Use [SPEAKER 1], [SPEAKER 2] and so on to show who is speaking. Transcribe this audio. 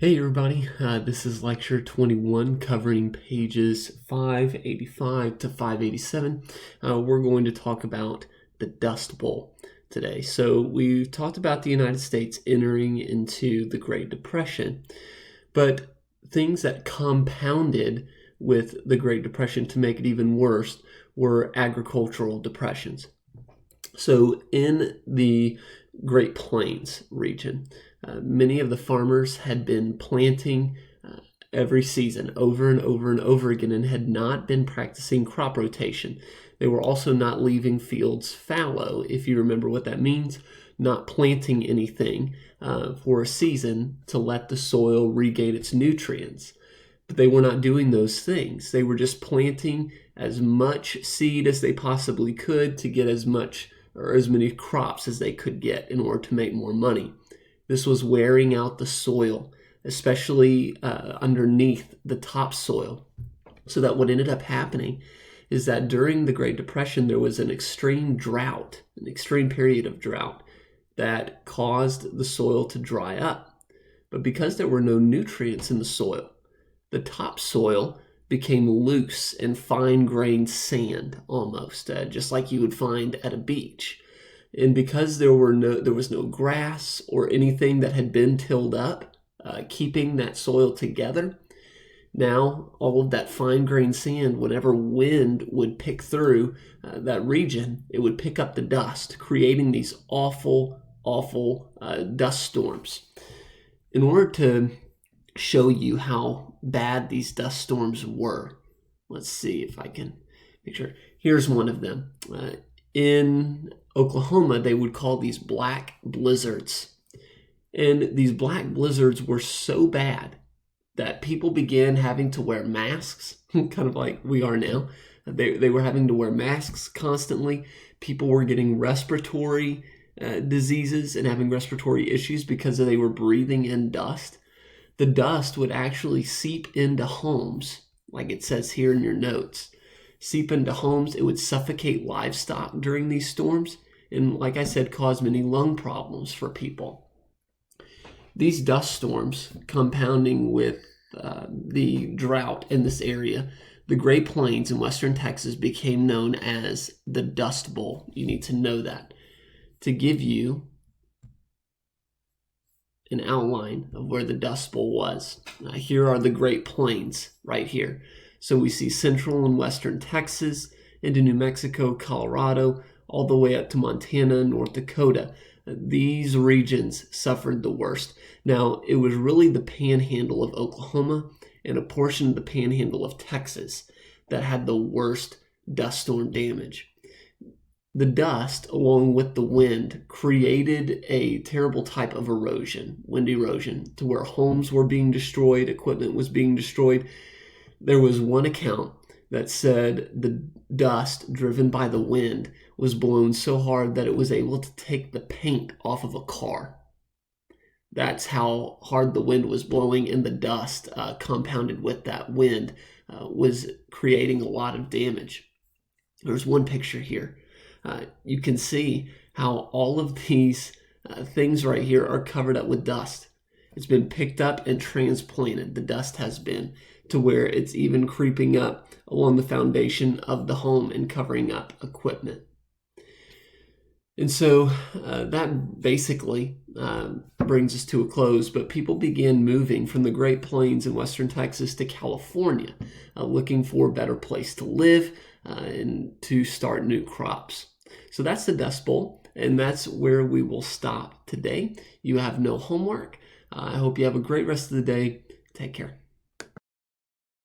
[SPEAKER 1] Hey everybody, this is lecture 21 covering pages 585 to 587. We're going to talk about the Dust Bowl today. So we've talked about the United States entering into the Great Depression, but things that compounded with the Great Depression to make it even worse were agricultural depressions. So in the Great Plains region, many of the farmers had been planting every season over and over and over again and had not been practicing crop rotation. They were also not leaving fields fallow, if you remember what that means, not planting anything for a season to let the soil regain its nutrients. But they were not doing those things. They were just planting as much seed as they possibly could to get as much or as many crops as they could get in order to make more money. This was wearing out the soil, especially underneath the topsoil. So that what ended up happening is that during the Great Depression, there was an extreme drought, an extreme period of drought that caused the soil to dry up. But because there were no nutrients in the soil, the topsoil became loose and fine-grained sand almost, just like you would find at a beach. And because there was no grass or anything that had been tilled up, keeping that soil together, now all of that fine-grained sand, whenever wind would pick through that region, it would pick up the dust, creating these awful dust storms. In order to show you how bad these dust storms were, let's see if I can picture. Here's one of them. In Oklahoma, they would call these black blizzards. And these black blizzards were so bad that people began having to wear masks, kind of like we are now. They were having to wear masks constantly. People were getting respiratory diseases and having respiratory issues because they were breathing in dust. The dust would actually seep into homes, like it says here in your notes. Seep into homes, it would suffocate livestock during these storms, and like I said, cause many lung problems for people. These dust storms, compounding with the drought in this area, the Great Plains in western Texas became known as the Dust Bowl. You need to know that to give you an outline of where the Dust Bowl was. Here are the Great Plains right here. So we see central and western Texas into New Mexico, Colorado, all the way up to Montana and North Dakota. These regions suffered the worst. Now, it was really the panhandle of Oklahoma and a portion of the panhandle of Texas that had the worst dust storm damage. The dust, along with the wind, created a terrible type of erosion, wind erosion, to where homes were being destroyed, equipment was being destroyed. There was one account that said the dust driven by the wind was blown so hard that it was able to take the paint off of a car. That's how hard the wind was blowing, and the dust compounded with that wind was creating a lot of damage. There's one picture here. You can see how all of these things right here are covered up with dust. It's been picked up and transplanted. The dust has been to where it's even creeping up along the foundation of the home and covering up equipment. And so that basically brings us to a close, but people began moving from the Great Plains in western Texas to California, looking for a better place to live and to start new crops. So that's the Dust Bowl, and that's where we will stop today. You have no homework. I hope you have a great rest of the day. Take care.